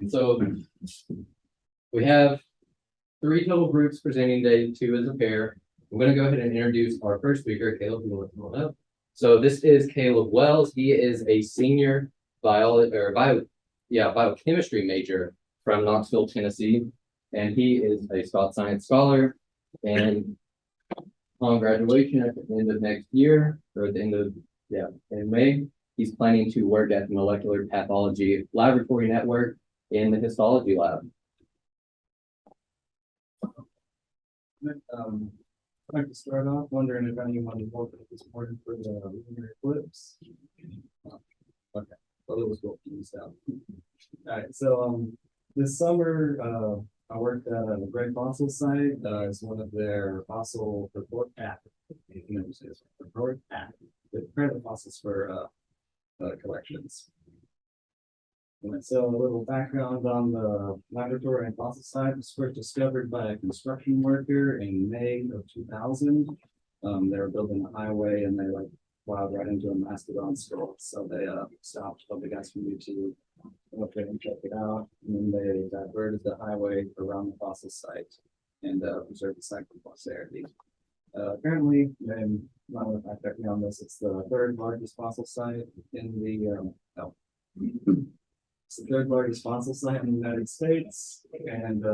So we have 3 total groups presenting today, 2 as a pair. I'm going to go ahead and introduce our first speaker, Caleb. You want to come on up? So this is Caleb Wells. He is a senior biochemistry major from Knoxville, Tennessee, and he is a Scott Science Scholar. And on graduation at the end of next year, or at the end of in May, he's planning to work at the Molecular Pathology Laboratory Network in the histology lab. I'd like to start off wondering if anyone involved with this morning for the lunar eclipse. Okay, well, it was cool. All right, so this summer I worked at a great fossil site as one of their fossil report private fossils for collections. And so a little background on the laboratory and fossil site was first discovered by a construction worker in May of 2000. They were building a highway and they plowed right into a mastodon skull. So they stopped public asking me to go up there and check it out. And then they diverted the highway around the fossil site and preserved the site for posterity. Apparently, and not with fact checking on this, it's the 3rd largest fossil site in the it's the 3rd largest fossil site in the United States, and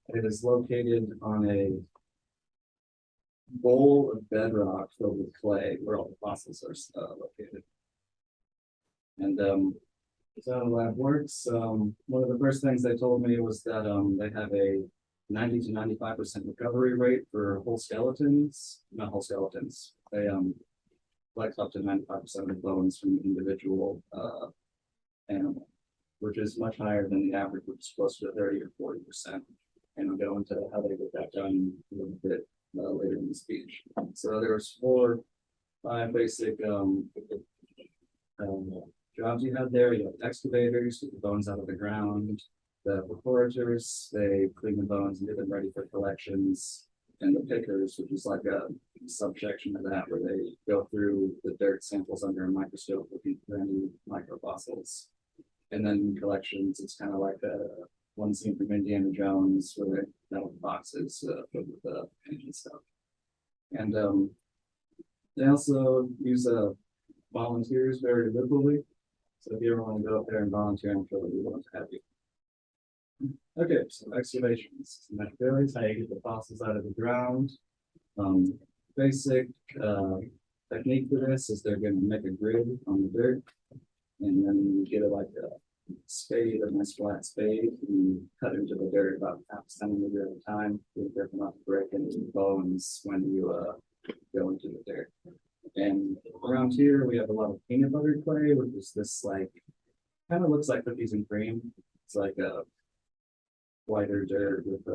it is located on a bowl of bedrock filled with clay where all the fossils are located. And so how the lab works, one of the first things they told me was that they have a 90 to 95% recovery rate for whole skeletons, not whole skeletons. They collect up to 95% of bones from the individual animal, which is much higher than the average, which is closer to 30 or 40%. And I'll go into how they get that done a little bit later in the speech. So there's 5 basic jobs you have there. You have excavators, get the bones out of the ground. The perforators, they clean the bones and get them ready for collections. And the pickers, which is like a subsection of that, where they go through the dirt samples under a microscope looking for any microfossils. And then collections, it's kind of like one scene from Indiana Jones where they have boxes filled with ancient stuff. And they also use volunteers very liberally. So if you ever want to go up there and volunteer, I'm sure we want to have you. Okay, so excavations. Metaphysics, how you get the fossils out of the ground. Basic technique for this is they're going to make a grid on the dirt, and then you get a spade, a nice flat spade, and you cut into the dirt about half a centimeter at a time. You're careful not to break any bones when you go into the dirt. And around here we have a lot of peanut butter clay, which is this kind of looks like cookies and cream. It's like a whiter dirt with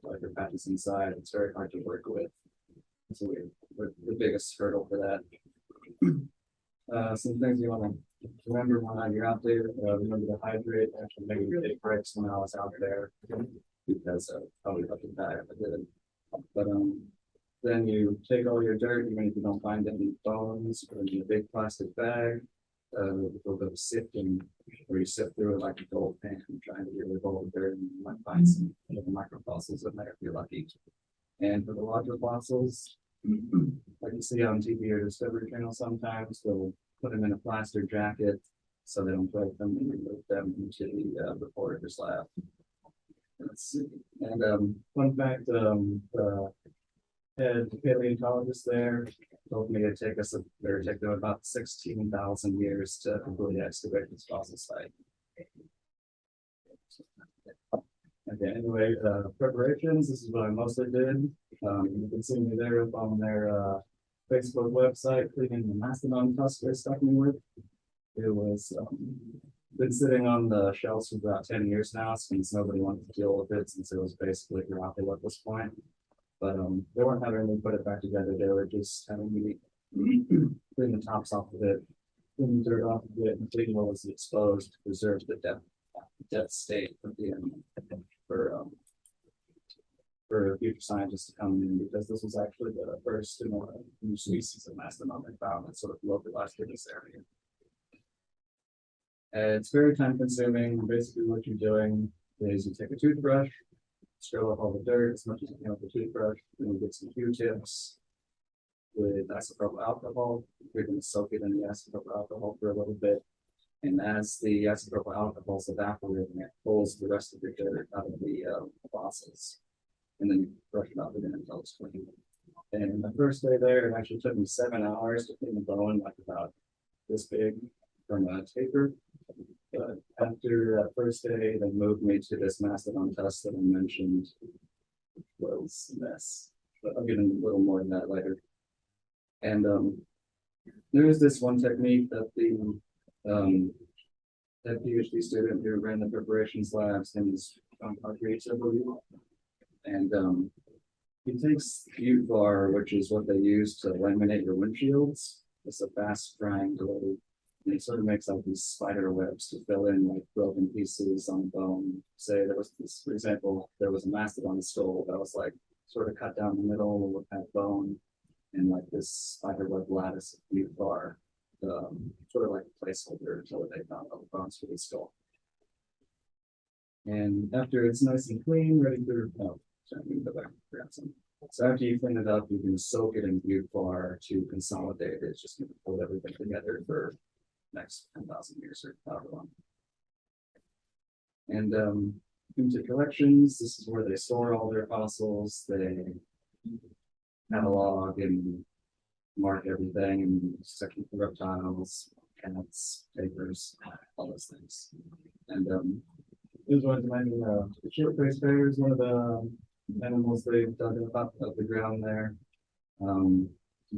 lighter patches inside. It's very hard to work with. So we're the biggest hurdle for that. Some things you want to remember when you're out there. Remember to hydrate. Actually, maybe take breaks when I was out there because probably up to die if I didn't. But then you take all your dirt, even if you don't find any bones, put it in a big plastic bag. A little bit of sifting, where you sift through it like a gold pan, trying to get rid of all the dirt, and you might find some little microfossils in there if you're lucky. And for the larger fossils, like you see on TV or Discovery Channel, sometimes they'll put them in a plaster jacket so they don't break them and remove them into the reporter's lab. Let's see. And fun fact, the head paleontologist there told me it'd take them about 16,000 years to completely excavate this fossil site. Okay, anyway, preparations, this is what I mostly did. You can see me there up on their Facebook website, cleaning the mastodon tusk they stuck me with. It was been sitting on the shelves for about 10 years now, since nobody wanted to deal with it, since it was basically gravel at this point. But they weren't having me put it back together. They were just having me clean the tops off of it, clean the dirt off of it, and clean what was exposed to preserve the depth state of the animal for future scientists to come in, because this was actually the first new species of mastodon they found that sort of localized in this area. It's very time consuming. Basically what you're doing is you take a toothbrush, scrub off all the dirt as much as you can with the toothbrush, then you get some Q-tips with isopropyl alcohol. You're going to soak it in the isopropyl alcohol for a little bit. And as the isopropyl alcohol is evaporating, it pulls the rest of the dirt out of the fossils. And then you brush it off again until it's clean. And the first day there, it actually took me 7 hours to clean the bone, like about this big from a taper. But after that first day, they moved me to this mastodon test that I mentioned, which was a mess. But I'll get into a little more of that later. And there was this one technique that the that PhD student who ran the preparations labs, and is Hargreaves, I believe. And he takes butte bar, which is what they use to laminate your windshields. It's a fast drying glue. And it sort of makes like these spider webs to fill in like broken pieces on bone. Say there was this, for example, there was a mastodon skull that was like sort of cut down the middle with that bone, and like this spider web lattice of butte bar, sort of like a placeholder until they found all the bones for the skull. And after it's nice and clean, ready for, oh, sorry, I'm gonna go back and grab some. So after you clean it up, you can soak it in butte bar to consolidate it. It's just going to hold everything together for the next 10,000 years or however long. And into collections, this is where they store all their fossils. They catalog and mark everything, and section for reptiles, cats, papers, all those things. And here's one to mention, the short-faced bear is one of the animals they've dug up the ground there. You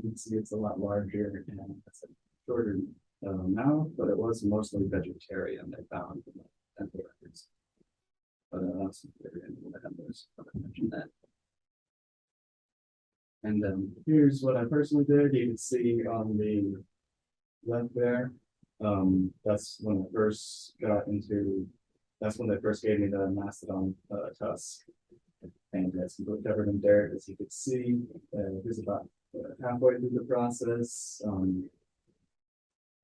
can see it's a lot larger and it's a shorter mouth, but it was mostly vegetarian. They found in the dental records. But that's very animal that I mentioned that. And here's what I personally did. You can see on the left there. That's when I first got into. That's when they first gave me the mastodon tusk. And it's completely covered in dirt, as you can see. Here's about halfway through the process.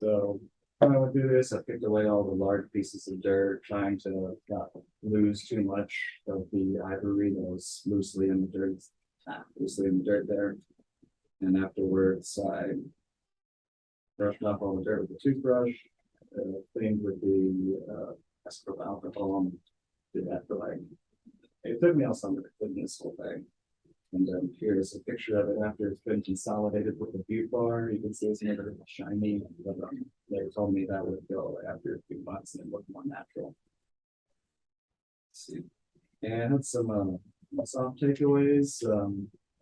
So when I would do this, I picked away all the large pieces of dirt, trying to not lose too much of the ivory that was loosely in the dirt there. And afterwards, I brushed off all the dirt with a toothbrush, cleaned with the isopropyl alcohol, and did that for like. It took me all summer to clean this whole thing. And here's a picture of it after it's been consolidated with the butte bar. You can see it's never shiny. But, they told me that would go after a few months and it looked more natural. Let's see. And I had some soft takeaways.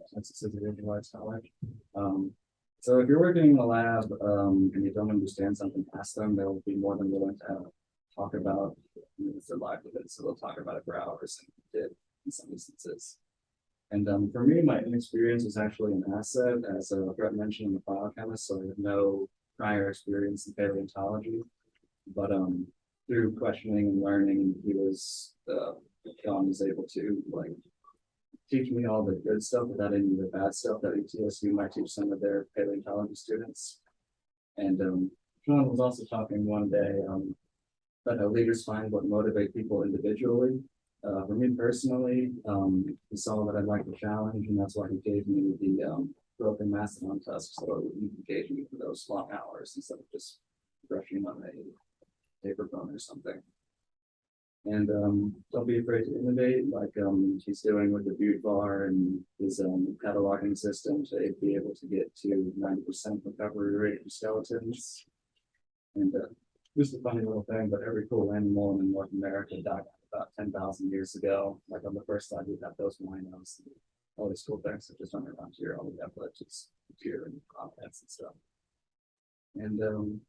Since this is a visualized college. So if you're working in a lab and you don't understand something, ask them. They'll be more than willing to talk about. It's their livelihood, so they'll talk about it for hours, and did in some instances. And for me, my inexperience was actually an asset, as Brett mentioned, I'm a biochemist, so I have no prior experience in paleontology. But through questioning and learning, John was able to like teach me all the good stuff without any of the bad stuff that UTSU might teach some of their paleontology students. And Sean was also talking one day about how leaders find what motivate people individually. For me personally, he saw that I'd like the challenge, and that's why he gave me the broken mastodon tusk, so he engaged me for those long hours instead of just brushing on a paper bone or something. And don't be afraid to innovate, like he's doing with the butte bar and his cataloging system to be able to get to 90% recovery rate for skeletons. And just a funny little thing, but every cool animal in North America died about 10,000 years ago. Like on the first slide, we got those rhinos, all these cool things that just aren't around here. All we have left is deer and bobcats and stuff. And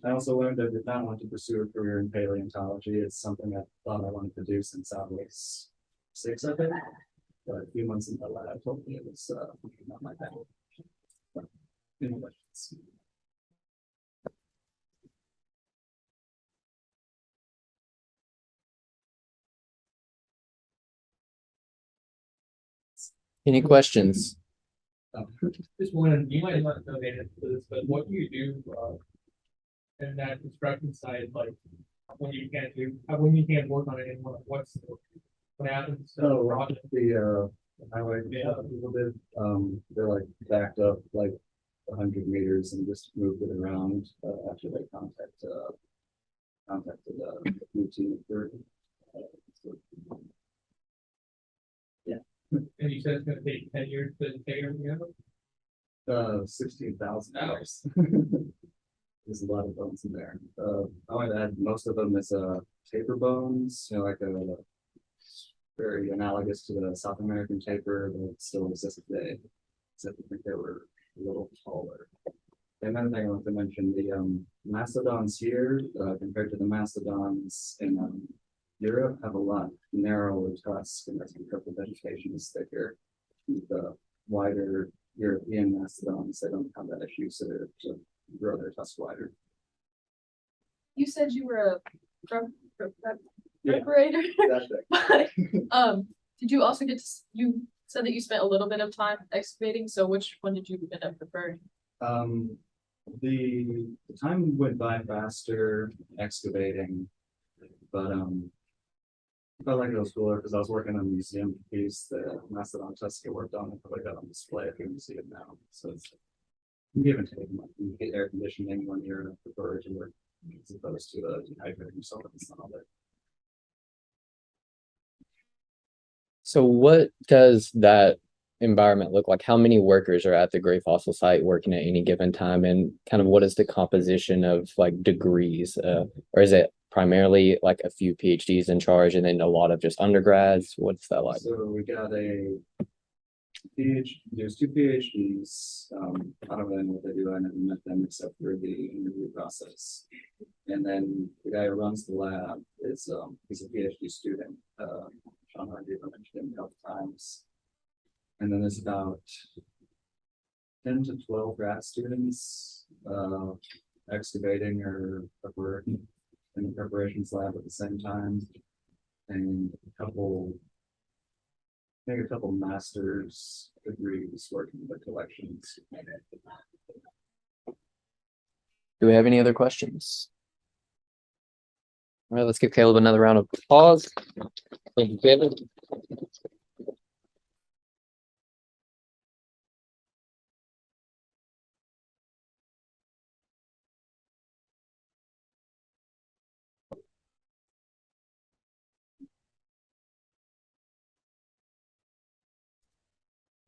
I also learned I did not want to pursue a career in paleontology. It's something I thought I wanted to do since I was 6, I think. But a few months in the lab told me it was not my thing. But anyway. Any questions? Just one, you might not know the answer to this, but what do you do and that construction site, like, when you can't work on it anymore, what happens? So the highway, people did, they're like backed up like 100 meters and just moved it around, after they contacted the team for. And you said it's gonna take 10 years to take everything out? 16,000 hours. There's a lot of bones in there. I would add most of them is taper bones, you know, like a very analogous to the South American taper that still exists today. Except I think they were a little taller. And another thing I want to mention, the mastodons here, compared to the mastodons in Europe, have a lot narrower tusks, and that's because the vegetation is thicker. The wider European mastodons, they don't have that issue, so they're to grow their tusks wider. You said you were a Yeah. preparator. That's it. Did you also you said that you spent a little bit of time excavating, so which one did you end up preferring? The time went by faster excavating, but I felt like it was cooler because I was working on a museum piece that Mastodon Tusk worked on and probably got on display at the museum now. So it's give and take. You get air conditioning when you're in a preferred work as opposed to dehydrating yourself in the sun all day. So what does that environment look like? How many workers are at the Gray Fossil site working at any given time? And kind of what is the composition of like degrees? Or is it primarily like a few PhDs in charge and then a lot of just undergrads? What's that like? So we got a PhD, there's 2 PhDs. I don't really know what they do. I never met them except for the interview process. And then the guy who runs the lab is he's a PhD student. Sean Hardy, I mentioned him a couple times. And then there's about 10 to 12 grad students excavating or working in the preparations lab at the same time. And a couple master's degrees working with collections. Do we have any other questions? All right, let's give Caleb another round of applause. Thank you, Caleb.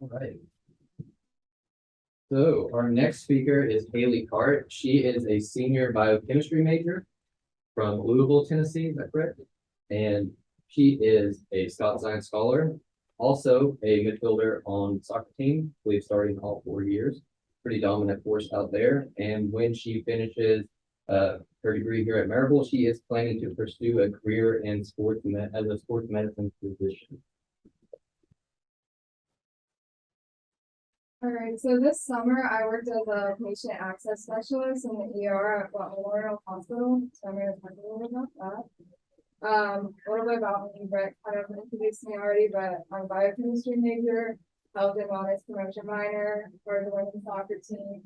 All right. So our next speaker is Hailey Cartt. She is a senior biochemistry major from Louisville, Tennessee. Is that correct? And she is a Scott Science Scholar, also a midfielder on the soccer team. We've started all 4 years. Pretty dominant force out there. And when she finishes her degree here at Maryville, she is planning to pursue a career in sports as a sports medicine physician. All right, so this summer I worked as a patient access specialist in the ER at Blount Memorial Hospital. So I'm going to talk a little bit about that. A little bit about me, Brett kind of introduced me already, but I'm a biochemistry major, health and wellness promotion minor, part of the women's soccer team,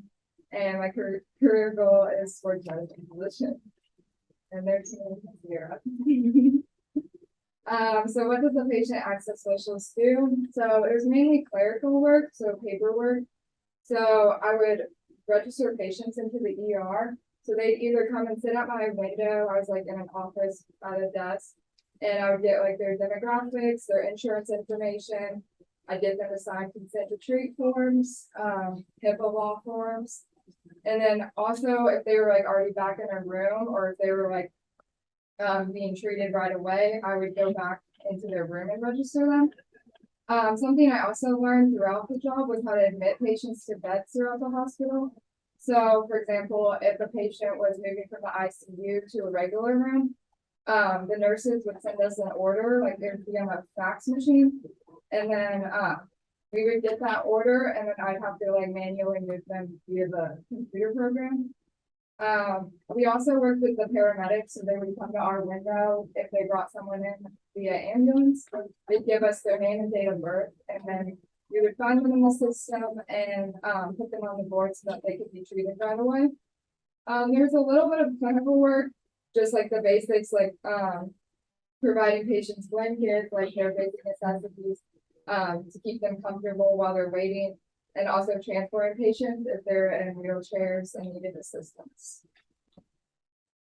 and my career goal is sports medicine physician. And their team is zero. So what does the patient access specialist do? So it was mainly clerical work, so paperwork. So I would register patients into the ER. So they'd either come and sit at my window. I was like in an office at a desk, and I would get like their demographics, their insurance information. I get them to sign consent to treat forms, HIPAA law forms. And then also if they were like already back in a room, or if they were like being treated right away, I would go back into their room and register them. Something I also learned throughout the job was how to admit patients to beds throughout the hospital. So, for example, if a patient was moving from the ICU to a regular room, the nurses would send us an order, like it would be on a fax machine, and then we would get that order, and then I'd have to like manually move them via the computer program. We also worked with the paramedics, so they would come to our window if they brought someone in via ambulance. They'd give us their name and date of birth, and then we would find them in the system and put them on the board so that they could be treated right away. There's a little bit of clinical work, just like the basics, like, providing patients blankets, like their basic necessities, to keep them comfortable while they're waiting, and also transporting patients if they're in wheelchairs and needed assistance.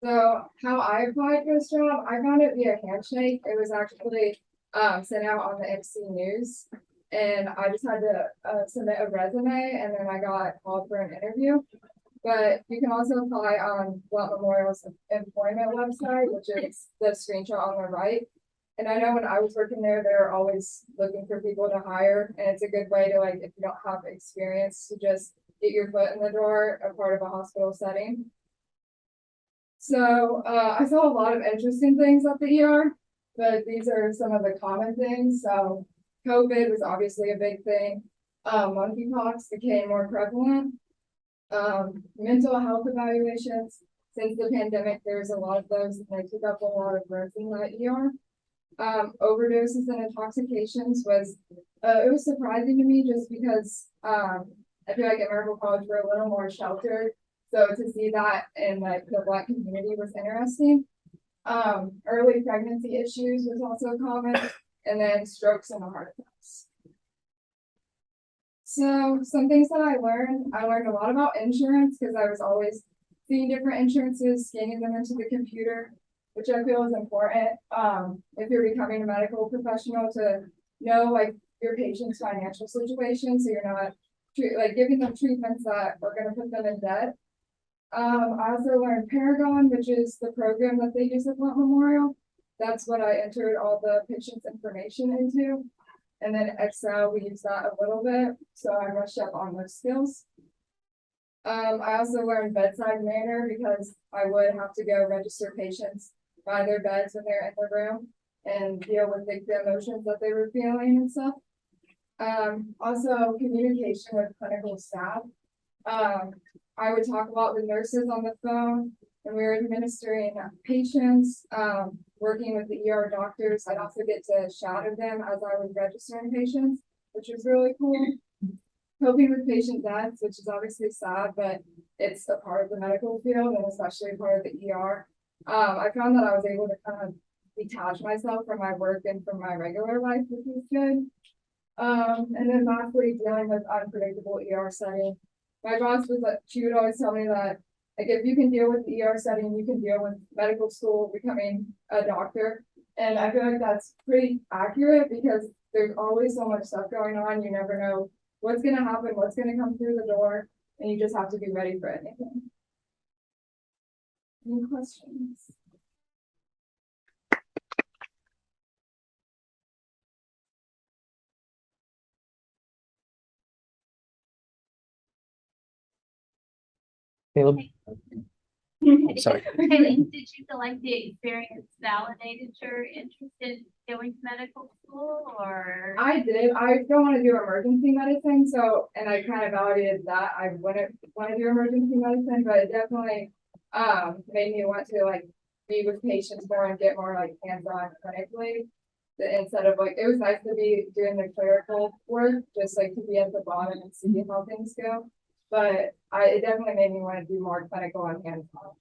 So how I applied for this job, I found it via Handshake. It was actually sent out on the MC News, and I just had to submit a resume, and then I got called for an interview. But you can also apply on Blount Memorial's employment website, which is the screenshot on the right. And I know when I was working there, they were always looking for people to hire, and it's a good way to, like, if you don't have experience, to just get your foot in the door, a part of a hospital setting. So I saw a lot of interesting things at the ER, but these are some of the common things. So COVID was obviously a big thing. Monkeypox became more prevalent. Mental health evaluations. Since the pandemic, there's a lot of those, and they took up a lot of room in the ER. Overdoses and intoxications was, it was surprising to me just because I feel like at Miracle College we're a little more sheltered. So to see that in like the Black community was interesting. Early pregnancy issues was also common, and then strokes and heart attacks. So some things that I learned a lot about insurance because I was always seeing different insurances, scanning them into the computer, which I feel is important. If you're becoming a medical professional, to know like your patient's financial situation, so you're not like giving them treatments that are going to put them in debt. I also learned Paragon, which is the program that they use at Blount Memorial. That's what I entered all the patient's information into. And then Excel, we use that a little bit, so I brushed up on those skills. I also learned bedside manner because I would have to go register patients by their beds when they're in the room and deal with like, the emotions that they were feeling and stuff. Also communication with clinical staff. I would talk a lot with nurses on the phone when we were administering patients, working with the ER doctors. I'd also get to shadow them as I was registering patients, which was really cool. Coping with patient deaths, which is obviously sad, but it's a part of the medical field and especially a part of the ER. I found that I was able to kind of detach myself from my work and from my regular life, which was good. And then lastly, dealing with unpredictable ER setting. My boss was like, she would always tell me that, like, if you can deal with the ER setting, you can deal with medical school, becoming a doctor. And I feel like that's pretty accurate because there's always so much stuff going on. You never know what's going to happen, what's going to come through the door, and you just have to be ready for anything. Any questions? Caleb? Sorry. Hailey, did you feel like the experience validated your interest in going to medical school, or? I did. I don't want to do emergency medicine, so, and I kind of validated that. I wouldn't want to do emergency medicine, but it definitely made me want to like be with patients more and get more like hands-on clinically. Instead of like, it was nice to be doing the clerical work, just like to be at the bottom and see how things go. But it definitely made me want to do more clinical and hands-on.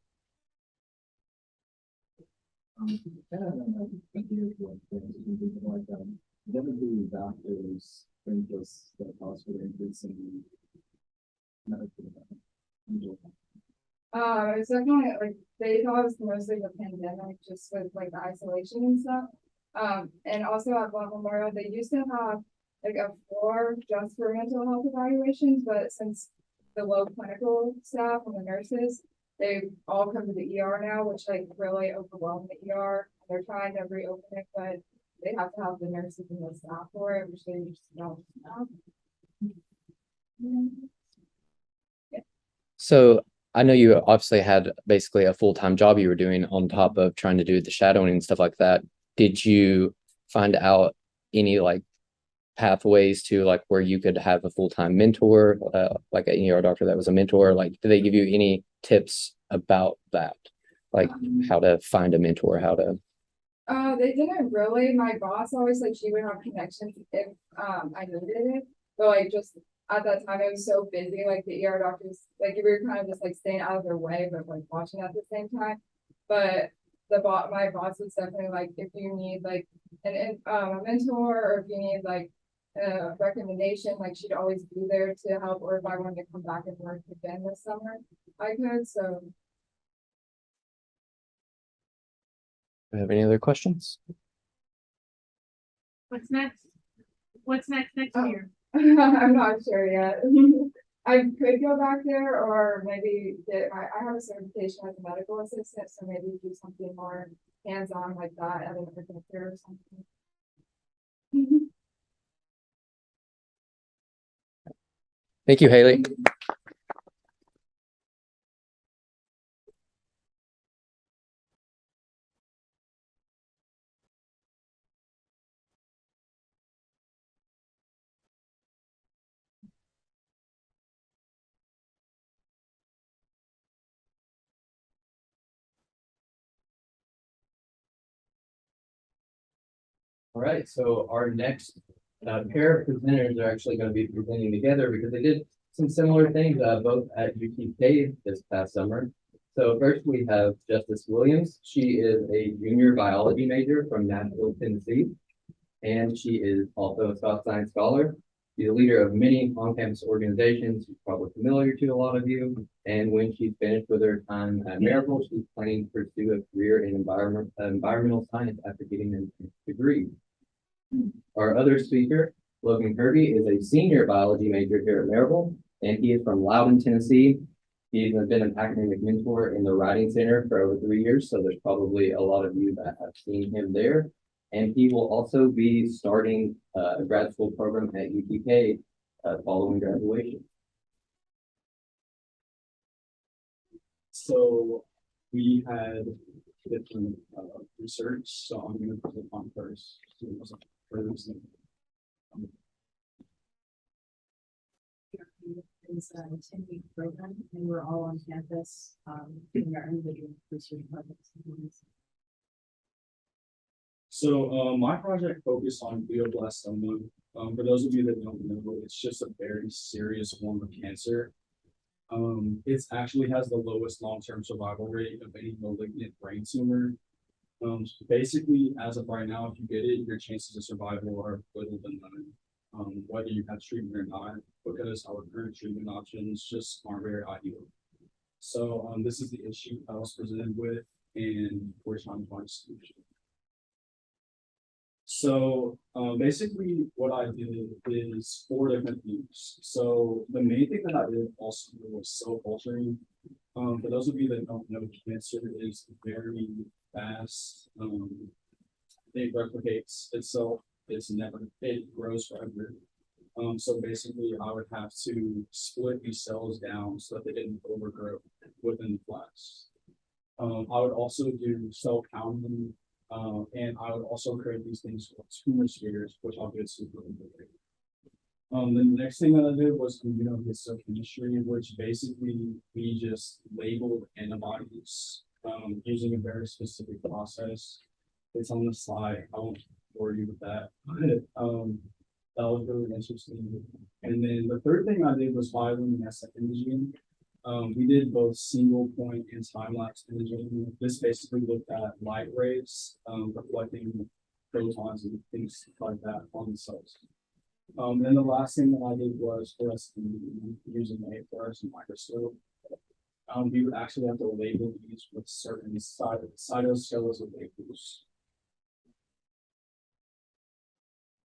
Definitely doctors think this the hospital increasing medical. It's definitely like they thought it was mostly the pandemic, just with like the isolation and stuff. And also at Blount Memorial, they used to have like a floor just for mental health evaluations, but since the low clinical staff and the nurses, they all come to the ER now, which like really overwhelm the ER. They're trying to reopen it, but they have to have the nurses and the staff for it, which they just don't have. Yeah. So I know you obviously had basically a full-time job you were doing on top of trying to do the shadowing and stuff like that. Did you find out any like pathways to like where you could have a full-time mentor, like an ER doctor that was a mentor? Like, did they give you any tips about that? Like how to find a mentor, how to? They didn't really. My boss always like she would have connections if I needed it. But like just at that time, it was so busy, like the ER doctors, like we were kind of just like staying out of their way, but like watching at the same time. But my boss was definitely like, if you need like a mentor, or if you need like a recommendation, like she'd always be there to help, or if I wanted to come back and work again this summer, I could, so. Do you have any other questions? What's next? What's next Oh. year? I'm not sure yet. I could go back there, or maybe I have a certification as a medical assistant, so maybe do something more hands-on like that at an urgent care or something. Thank you, Haley. All right, so our next pair of presenters are actually going to be presenting together because they did some similar things both at UTK this past summer. So first we have Justice Williams. She is a junior biology major from Nashville, Tennessee, and she is also a Scott Science Scholar. She's a leader of many on-campus organizations. She's probably familiar to a lot of you. And when she's finished with her time at Maryville, she's planning to pursue a career in environmental science after getting a degree. Our other speaker, Logan Kirby, is a senior biology major here at Maryville, and he is from Loudon, Tennessee. He's been an academic mentor in the Writing Center for over 3 years, so there's probably a lot of you that have seen him there. And he will also be starting a grad school program at UTK following graduation. So we had different research, so I'm going to put it on first. It's a 10-week program, and we're all on campus doing our individual research projects. So my project focused on glioblastoma. For those of you that don't know, it's just a very serious form of cancer. It actually has the lowest long-term survival rate of any malignant brain tumor. Basically, as of right now, if you get it, your chances of survival are little than none, whether you have treatment or not, because our current treatment options just aren't very ideal. So this is the issue I was presented with, and we're trying to find a solution. So basically what I did is 4 different things. So the main thing that I did also was cell culturing. For those of you that don't know, cancer is very fast. It replicates itself. It grows forever. So basically I would have to split these cells down so that they didn't overgrow within the flask. I would also do cell counting. And I would also create these things called tumor spheres, which I'll get to later. The next thing that I did was immunohistochemistry, which basically we just labeled antibodies using a very specific process. It's on the slide. I won't bore you with that. That was really interesting. And then the third thing I did was bioluminescent imaging. We did both single point and time-lapse imaging. This basically looked at light rays reflecting photons and things like that on the cells. And the last thing that I did was fluorescent using a fluorescent microscope. We would actually have to label these with certain cytoskeletal labels.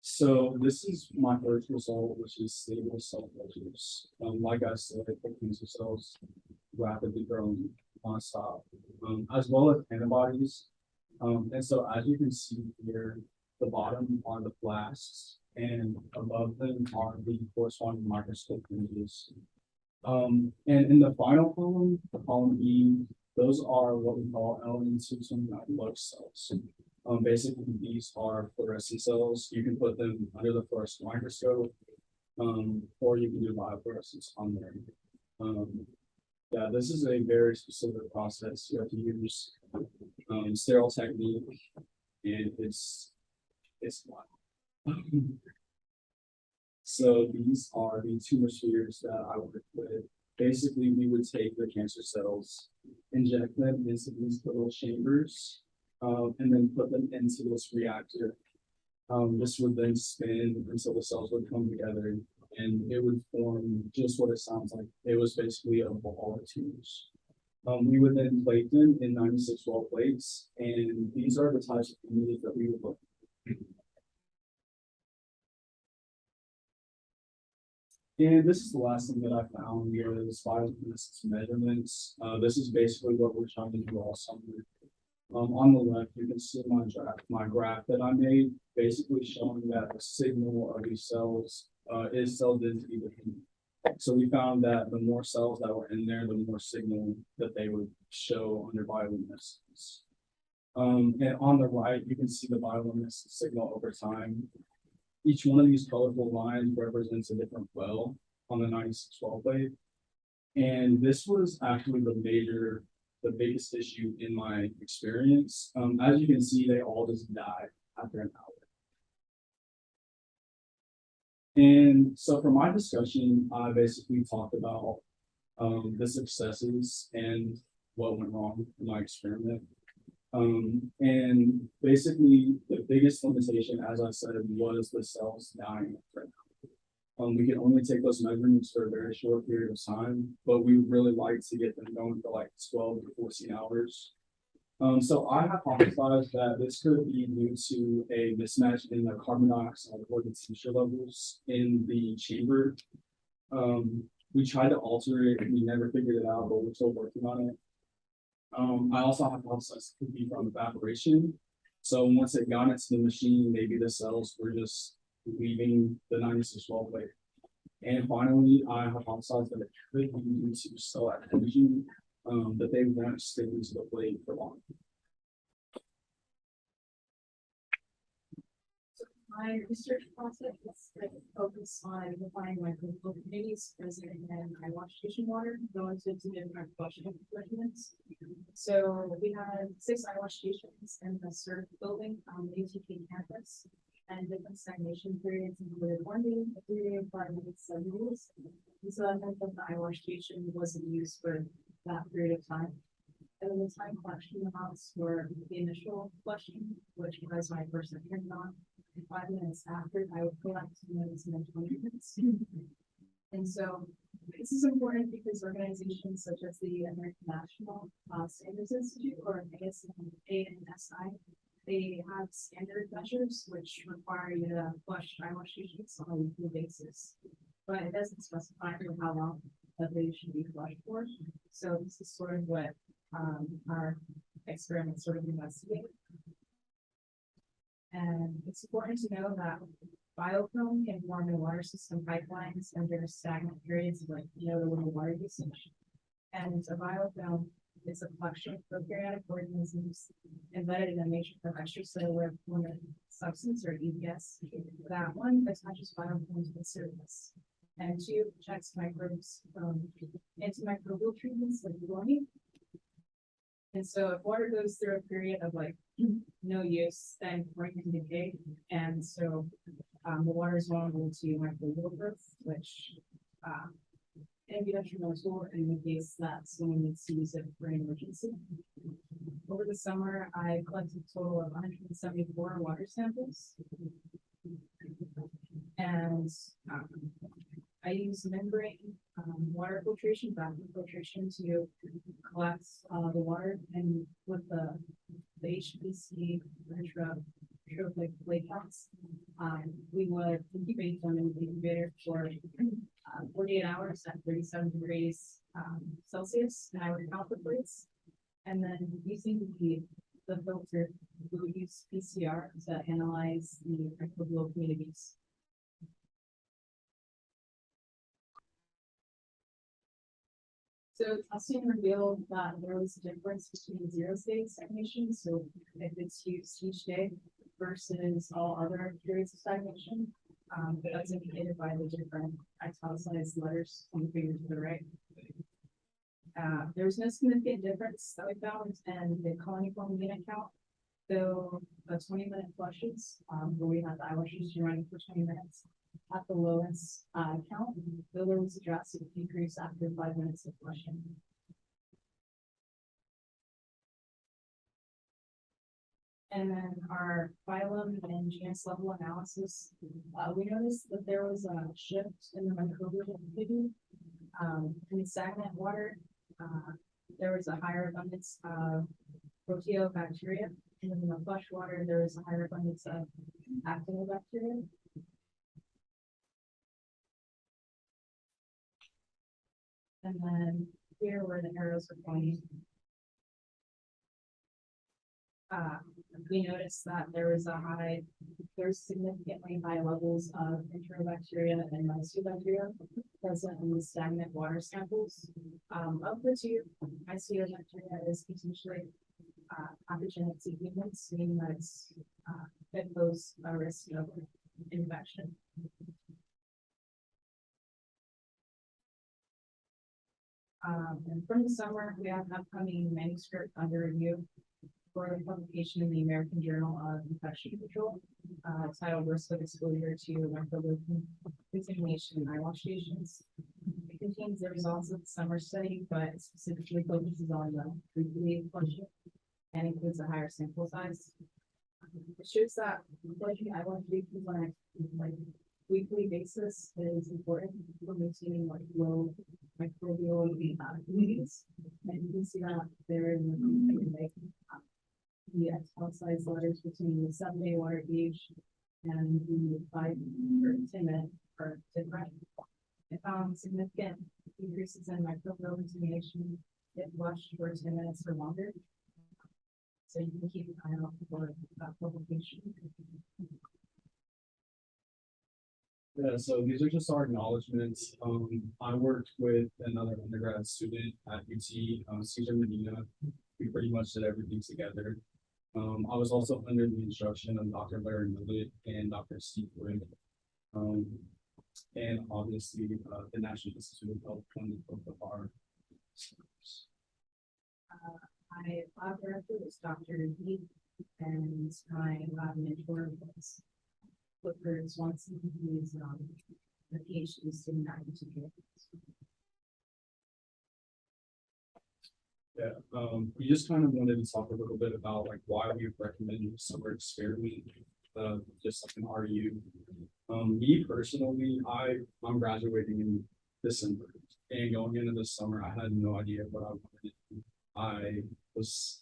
So this is my first result, which is stable cell cultures. Like I said, cancer cells rapidly growing nonstop, as well as antibodies. And so as you can see here, the bottom are the flasks, and above them are the corresponding microscope images. And in the final column, the column E, those are what we call LN229 Lux cells. Basically, these are fluorescent cells. You can put them under the fluorescent microscope, or you can do biofluorescence on there. Yeah, this is a very specific process. You have to use sterile technique, and it's fun. So these are the tumor spheres that I work with. Basically, we would take the cancer cells, inject them into these little chambers, and then put them into this reactor. This would then spin until the cells would come together and it would form just what it sounds like. It was basically a ball of tumors. We would then plate them in 96 well plates, and these are the types of images that we would look. And this is the last thing that I found was biochemistry measurements. This is basically what we're trying to do all summer. On the left, you can see my graph that I made, basically showing that the signal of these cells is cell density dependent. So we found that the more cells that were in there, the more signal that they would show under bioluminescence. And on the right, you can see the bioluminescence signal over time. Each one of these colorful lines represents a different well on the 96 well plate. And this was actually the biggest issue in my experience. As you can see, they all just died after an hour. And so for my discussion, I basically talked about the successes and what went wrong in my experiment. And basically the biggest limitation, as I said, was the cells dying. We can only take those measurements for a very short period of time, but we would really like to get them going for like 12 to 14 hours. So I hypothesized that this could be due to a mismatch in the carbon dioxide or the temperature levels in the chamber. We tried to alter it, we never figured it out, but we're still working on it. I also hypothesized it could be from evaporation. So once it got into the machine, maybe the cells were just leaving the 96 well plate. And finally, I hypothesized that it could be due to cell adhesion, that they weren't sticking to the plate for long. My research process is focused on identifying microbial communities present in eyewash station water relative to different flushing regimens. So we had 6 eyewash stations in the CERT building on the ATP campus, and different stagnation periods included 1 day, 3 day, 5 days, 7 days. And so that meant that the eyewash station wasn't used for that period of time. And the time collection amounts were the initial flushing, which was my first turned on. 5 minutes after, I would collect 2 minutes and then 20 minutes. And so this is important because organizations such as the American National Standards Institute, or ANSI, they have standard measures which require you to flush eyewash stations on a weekly basis. But it doesn't specify for how long that they should be flushed for. So this is sort of what our experiment sort of investigated. And it's important to know that biofilm can form in water system pipelines under stagnant periods of like notable water usage. And a biofilm is a collection of prokaryotic organisms embedded in a matrix of extracellular fluid substance, or EBS. That one attaches biofilm to the surface, and 2 protects microbes from antimicrobial treatments like chlorine. And so if water goes through a period of like no use, then chlorine can decay. And so the water is vulnerable to microbial growth, which can be detrimental in the case that someone needs to use it for an emergency. Over the summer, I collected a total of 174 water samples. And I use membrane water filtration, vacuum filtration, to collect the water, and with the HPC trophic plate counts, we would incubate them in the incubator for 48 hours at 37 degrees Celsius, and I would count the plates. And then using the filter, we would use PCR to analyze the microbial communities. So testing revealed that there was a difference between 0-state stagnation, so if it's used each day versus all other periods of stagnation, that's indicated by the different italicized letters on the figure to the right. There's no significant difference that we found in the colony form unit count, though the 20-minute flushes, where we had the eyewash station running for 20 minutes, at the lowest count, though there was a drastic decrease after 5 minutes of flushing. And then our phylum and genus level analysis, we noticed that there was a shift in the microbial activity. In stagnant water, there was a higher abundance of proteobacteria, and in the flush water, there was a higher abundance of actinobacteria. And then here where the arrows are pointing, we noticed that there's significantly high levels of enterobacteria and mycobacteria present in the stagnant water samples. Of the two, mycobacteria is potentially pathogenic to humans, meaning that it poses a risk of infection. And from the summer, we have an upcoming manuscript under review for publication in the American Journal of Infection Control, titled Risk of Exposure to Microbial Contamination in Eyewash Stations. It contains the results of the summer study, but specifically focuses on the weekly flushing and includes a higher sample size. It shows that flushing eyewash stations on a weekly basis is important for maintaining low microbial communities. And you can see that there in the external size letters between the 7-day water gauge and the 5 or 10-minute are different. It found significant increases in microbial contamination if flushed for 10 minutes or longer. So you can keep an eye out for that publication. Yeah, so these are just our acknowledgements. I worked with another undergrad student at UT, Cesar Medina. We pretty much did everything together. I was also under the instruction of Dr. Larry Millett and Dr. Steve Wood. And obviously the National Institute of Health funded both of our students. My lab director was Dr. Heath, and my lab mentor was Clifford Swanson, who is a PhD student at UT. Yeah, we just kind of wanted to talk a little bit about like why we recommend summer experiment, just like an RU. Me personally, I'm graduating in December, and going into this summer, I had no idea what I wanted to do. I was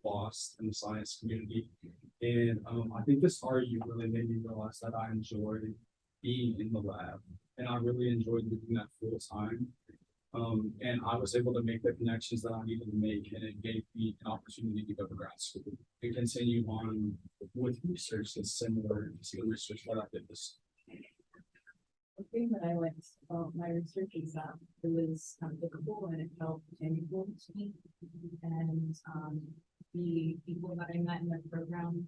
lost in the science community, and I think this RU really made me realize that I enjoyed being in the lab, and I really enjoyed doing that full time. And I was able to make the connections that I needed to make, and it gave me an opportunity to go to grad school and continue on with research that's similar to the research that I did this. The thing that I liked about my research is that it was applicable and it felt tangible to me. And the people that I met in the program,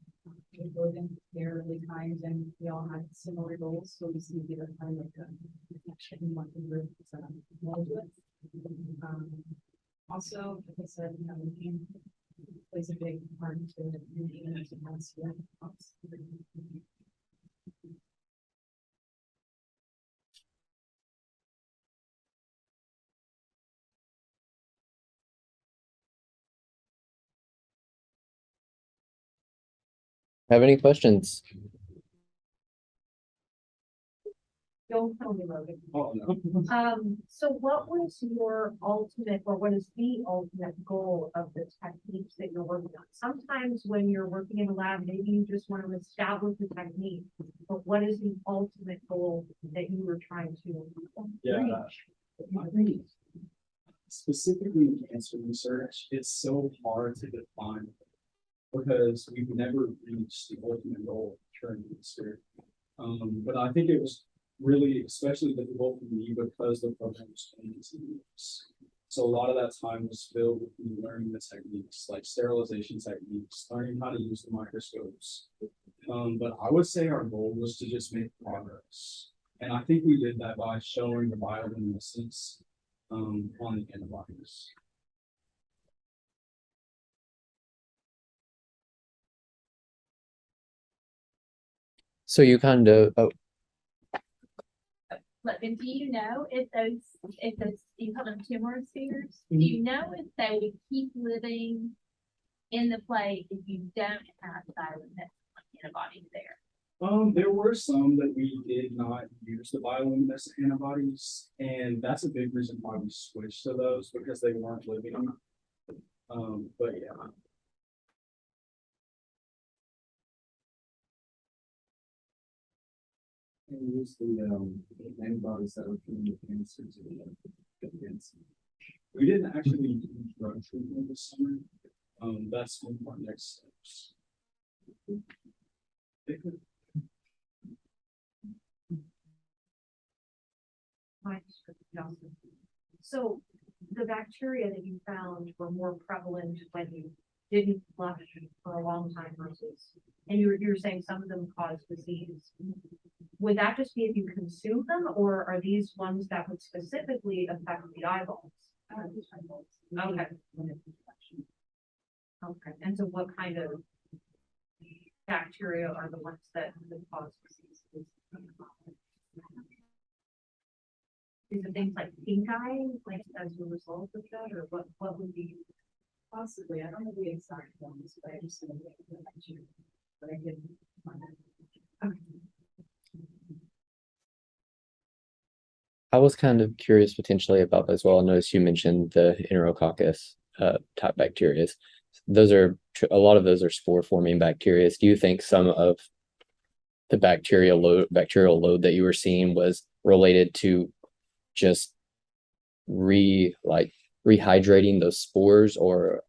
Logan, they're really kind, and we all had similar goals. So we see the kind of connection in what we were involved with. Also, like I said, team plays a big part to it. Have any questions? Don't tell me, Logan. Oh, no. So what was your ultimate, or what is the ultimate goal of the techniques that you're working on? Sometimes when you're working in a lab, maybe you just want to establish the technique, but what is the ultimate goal that you were trying to reach? Specifically in cancer research, it's so hard to define because we've never reached the ultimate goal of curing cancer. But I think it was really especially difficult for me because the program was 22 years. So a lot of that time was filled with me learning the techniques, like sterilization techniques, learning how to use the microscopes. But I would say our goal was to just make progress. And I think we did that by showing the bioluminescence on the antibodies. So you kind of, Logan, do you know if you call them tumor spheres? Do you know if they would keep living in the plate if you don't have bioluminescent antibodies there? There were some that we did not use the bioluminescent antibodies, and that's a big reason why we switched to those because they weren't living. But yeah. And use the antibodies that were from the cancer to against. We didn't actually do drug treatment this summer. That's one of our next steps. So the bacteria that you found were more prevalent when you didn't flush for a long time versus, and you're saying some of them cause disease. Would that just be if you consume them, or are these ones that would specifically affect the eyeballs? Okay. Okay, and so what kind of bacteria are the ones that cause disease? Is it things like pink eye, like as a result of that, or what would be? Possibly, I don't know the exact ones, but I just know that you, but I didn't find it. Okay. I was kind of curious potentially about as well. I noticed you mentioned the Enterococcus type bacteria. Those are a lot of those are spore forming bacteria. Do you think some of the bacterial load that you were seeing was related to just rehydrating those spores, or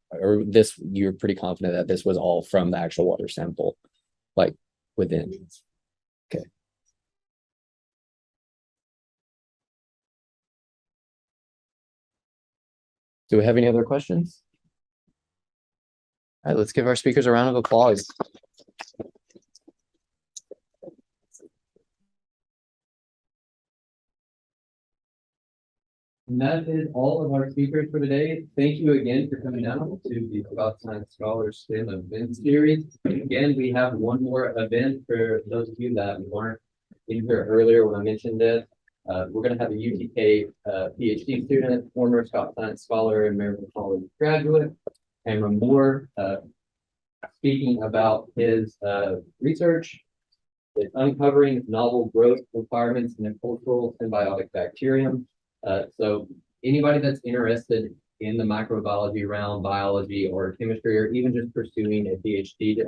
this you're pretty confident that this was all from the actual water sample, like within? Okay. Do we have any other questions? All right, let's give our speakers a round of applause. And that is all of our speakers for today. Thank you again for coming down to the About Science Scholars STEM event series. Again, we have one more event for those of you that weren't in here earlier when I mentioned it. We're going to have a UTK PhD student, former Scott Science Scholar, and American College graduate, Cameron Moore, speaking about his research. It's uncovering novel growth requirements in a cultural symbiotic bacterium. So anybody that's interested in the microbiology realm, biology or chemistry, or even just pursuing a PhD,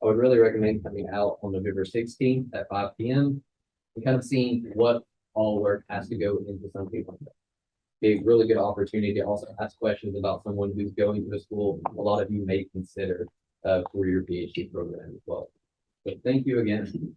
I would really recommend coming out on November 16th at 5 p.m. and kind of seeing what all work has to go into something like that. Be a really good opportunity to also ask questions about someone who's going to a school a lot of you may consider for your PhD program as well. So thank you again.